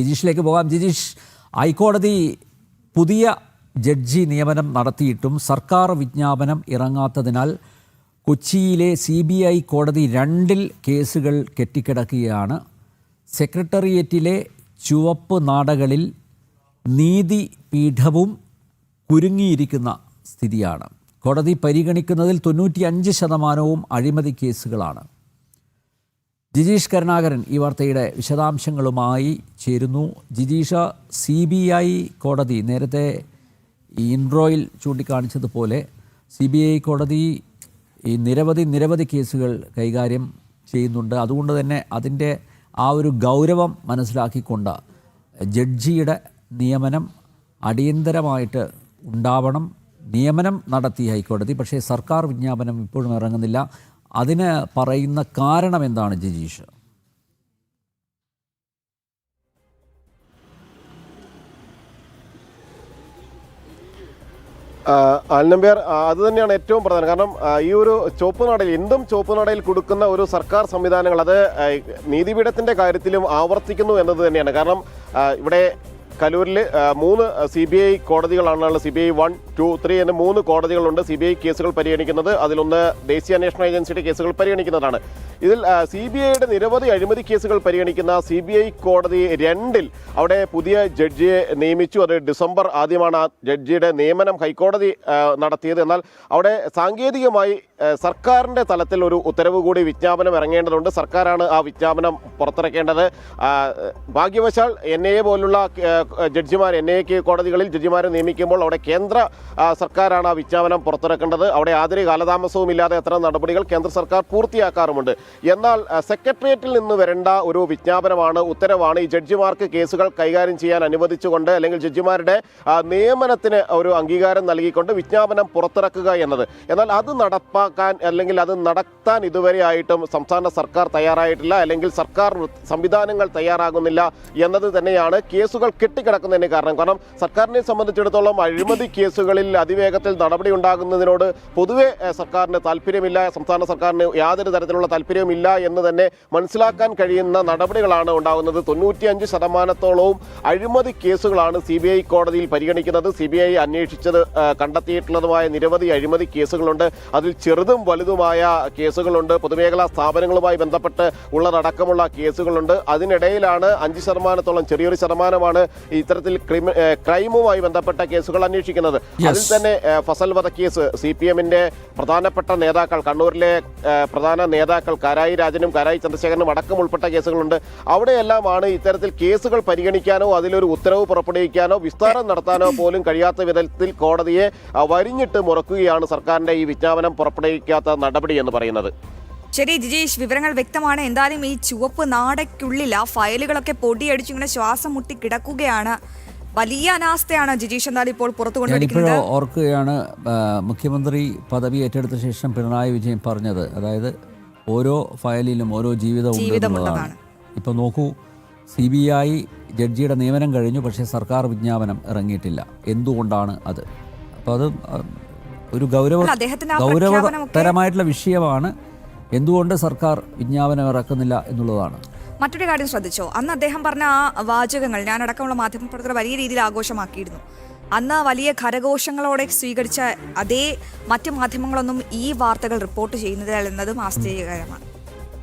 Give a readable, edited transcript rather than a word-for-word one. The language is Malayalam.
ജിജീഷിലേക്ക് പോകാം. ജിജീഷ്, ഹൈക്കോടതി പുതിയ ജഡ്ജി നിയമനം നടത്തിയിട്ടും സർക്കാർ വിജ്ഞാപനം ഇറങ്ങാത്തതിനാൽ കൊച്ചിയിലെ CBI കോടതി 2 കേസുകൾ കെട്ടിക്കിടക്കുകയാണ്. സെക്രട്ടേറിയറ്റിലെ ചുവപ്പ് നാടകളിൽ നീതിപീഠവും കുരുങ്ങിയിരിക്കുന്ന സ്ഥിതിയാണ്. കോടതി പരിഗണിക്കുന്നതിൽ 95% അഴിമതി കേസുകളാണ്. ജിജീഷ് കരുണാകരൻ ഈ വാർത്തയുടെ വിശദാംശങ്ങളുമായി ചേരുന്നു. ജിജീഷ, CBI കോടതി നേരത്തെ ഈ ഇൻട്രോയിൽ ചൂണ്ടിക്കാണിച്ചതുപോലെ CBI കോടതി ഈ നിരവധി കേസുകൾ കൈകാര്യം ചെയ്യുന്നുണ്ട്. അതുകൊണ്ട് തന്നെ അതിൻ്റെ ആ ഒരു ഗൗരവം മനസ്സിലാക്കിക്കൊണ്ട് ജഡ്ജിയുടെ നിയമനം അടിയന്തരമായിട്ട് ഉണ്ടാവണം. നിയമനം നടത്തി ഹൈക്കോടതി, പക്ഷേ സർക്കാർ വിജ്ഞാപനം ഇപ്പോഴും ഇറങ്ങുന്നില്ല. അതിന് പറയുന്ന കാരണം എന്താണ് ജിജീഷ്? ആൽനമ്പ്യാർ, അത് തന്നെയാണ് ഏറ്റവും പ്രധാനം. കാരണം ഈ ഒരു ചുവപ്പ് നാടയിൽ എന്തും ചുവപ്പ് നാടയിൽ കൊടുക്കുന്ന ഒരു സർക്കാർ സംവിധാനങ്ങൾ അത് നീതിപീഠത്തിൻ്റെ കാര്യത്തിലും ആവർത്തിക്കുന്നു എന്നത് തന്നെയാണ്. കാരണം ഇവിടെ കലൂരിൽ 3 CBI കോടതികളാണുള്ളത്. CBI 1, 2, 3 എന്ന 3 കോടതികളുണ്ട് CBI കേസുകൾ പരിഗണിക്കുന്നത്. അതിലൊന്ന് ദേശീയ അന്വേഷണ ഏജൻസിയുടെ കേസുകൾ പരിഗണിക്കുന്നതാണ്. ഇതിൽ CBIയുടെ നിരവധി അഴിമതി കേസുകൾ പരിഗണിക്കുന്ന CBI കോടതി 2 അവിടെ പുതിയ ജഡ്ജിയെ നിയമിച്ചു. അത് ഡിസംബർ ആദ്യമാണ് ആ ജഡ്ജിയുടെ നിയമനം ഹൈക്കോടതി നടത്തിയത്. എന്നാൽ അവിടെ സാങ്കേതികമായി സർക്കാരിൻ്റെ തലത്തിൽ ഒരു ഉത്തരവ് കൂടി വിജ്ഞാപനം ഇറങ്ങേണ്ടതുണ്ട്. സർക്കാരാണ് ആ വിജ്ഞാപനം പുറത്തിറക്കേണ്ടത്. ഭാഗ്യവശാൽ NIA പോലുള്ള ജഡ്ജിമാർ, NIA കോടതികളിൽ ജഡ്ജിമാരെ നിയമിക്കുമ്പോൾ അവിടെ കേന്ദ്ര സർക്കാരാണ് ആ വിജ്ഞാപനം പുറത്തിറക്കേണ്ടത്. അവിടെ യാതൊരു കാലതാമസവും ഇല്ലാതെ അത്തരം നടപടികൾ കേന്ദ്ര സർക്കാർ പൂർത്തിയാക്കാറുമുണ്ട്. എന്നാൽ സെക്രട്ടേറിയറ്റിൽ നിന്ന് വരേണ്ട ഒരു വിജ്ഞാപനമാണ്, ഉത്തരവാണ് ഈ ജഡ്ജിമാർക്ക് കേസുകൾ കൈകാര്യം ചെയ്യാൻ അനുവദിച്ചുകൊണ്ട് അല്ലെങ്കിൽ ജഡ്ജിമാരുടെ നിയമനത്തിന് ഒരു അംഗീകാരം നൽകിക്കൊണ്ട് വിജ്ഞാപനം പുറത്തിറക്കുക എന്നത്. എന്നാൽ അത് നടപ്പാക്കാൻ അല്ലെങ്കിൽ അത് നടത്താൻ ഇതുവരെയായിട്ടും സംസ്ഥാന സർക്കാർ തയ്യാറായിട്ടില്ല, അല്ലെങ്കിൽ സർക്കാർ സംവിധാനങ്ങൾ തയ്യാറാകുന്നില്ല എന്നത് തന്നെയാണ് കേസുകൾ കെട്ടിക്കിടക്കുന്നതിന് കാരണം. കാരണം സർക്കാരിനെ സംബന്ധിച്ചിടത്തോളം അഴിമതി കേസുകളിൽ അതിവേഗത്തിൽ നടപടി ഉണ്ടാകുന്നതിനോട് പൊതുവെ സർക്കാരിന് താല്പര്യമില്ല. സംസ്ഥാന സർക്കാരിന് യാതൊരു തരത്തിലുള്ള താല്പര്യവുമില്ല എന്ന് തന്നെ മനസ്സിലാക്കാൻ കഴിയുന്ന നടപടികളാണ് ഉണ്ടാകുന്നത്. 95% അഴിമതി കേസുകളാണ് CBI കോടതിയിൽ പരിഗണിക്കുന്നത്. CBI അന്വേഷിച്ചത് കണ്ടെത്തിയിട്ടുള്ളതുമായ നിരവധി അഴിമതി കേസുകളുണ്ട്. അതിൽ ചെറുതും വലുതുമായ കേസുകളുണ്ട്. പൊതുമേഖലാ സ്ഥാപനങ്ങളുമായി ബന്ധപ്പെട്ട് ഉള്ളതടക്കമുള്ള കേസുകളുണ്ട്. അതിനിടയിലാണ് 5%, ചെറിയൊരു ശതമാനമാണ് ഇത്തരത്തിൽ ക്രൈമുമായി ബന്ധപ്പെട്ട കേസുകൾ അന്വേഷിക്കുന്നത്. അതിൽ തന്നെ ഫസൽ വധക്കേസ്, CPMന്റെ പ്രധാനപ്പെട്ട നേതാക്കൾ, കണ്ണൂരിലെ പ്രധാന നേതാക്കൾ കാരായി രാജനും കാരായി ചന്ദ്രശേഖരനും അടക്കം ഉൾപ്പെട്ട കേസുകളുണ്ട്. അവിടെയെല്ലാമാണ് ഇത്തരത്തിൽ കേസുകൾ പരിഗണിക്കാനോ അതിലൊരു ഉത്തരവ് പുറപ്പെടുവിക്കാനോ വിസ്താരം നടത്താനോ പോലും കഴിയാത്ത വിധത്തിൽ കോടതിയെ വരിഞ്ഞിട്ട് മുറക്കുകയാണ് സർക്കാരിന്റെ ഈ വിജ്ഞാപനം പുറപ്പെടുവിക്കാത്ത നടപടി എന്ന് പറയുന്നത്. ശരി ജിജീഷ്, വിവരങ്ങൾ വ്യക്തമാണ്. എന്തായാലും ഈ ചുവപ്പ് നാടയ്ക്കുള്ളിൽ ആ ഫയലുകളൊക്കെ പൊടിയടിച്ചിങ്ങനെ ശ്വാസം മുട്ടി കിടക്കുകയാണ്. വലിയ അനാസ്ഥയാണ് ജിജീഷ് എന്തായാലും ഇപ്പോൾ പുറത്തു കൊണ്ടുവരുന്നത്. ഓർക്കുകയാണ് മുഖ്യമന്ത്രി പദവി ഏറ്റെടുത്ത ശേഷം പിണറായി വിജയൻ പറഞ്ഞത്, അതായത് ഓരോ ഫയലിലും ഓരോ ജീവിതമുള്ളതാണ്. ഇപ്പോൾ നോക്കൂ, CBI ജഡ്ജിയുടെ നിയമനം കഴിഞ്ഞു, പക്ഷേ സർക്കാർ വിജ്ഞാപനം ഇറങ്ങിയിട്ടില്ല. എന്തുകൊണ്ടാണ് അത്? അപ്പോൾ അത് ഒരു ഗൗരവതരമായിട്ടുള്ള വിഷയമാണ്. എന്തുകൊണ്ട് സർക്കാർ വിജ്ഞാപനം ഇറക്കുന്നില്ല എന്നുള്ളതാണ്. മറ്റൊരു കാര്യം ശ്രദ്ധിച്ചോ, അന്ന് അദ്ദേഹം പറഞ്ഞ ആ വാചകങ്ങൾ ഞാനടക്കമുള്ള മാധ്യമപ്രവർത്തകർ വലിയ രീതിയിൽ ആഘോഷമാക്കിയിരുന്നു. അന്ന് വലിയ ഖരഘോഷങ്ങളോടെ സ്വീകരിച്ച അതേ മറ്റ് മാധ്യമങ്ങളൊന്നും ഈ വാർത്തകൾ റിപ്പോർട്ട് ചെയ്യുന്നില്ല എന്നതും ആശ്ചര്യകരമാണ്.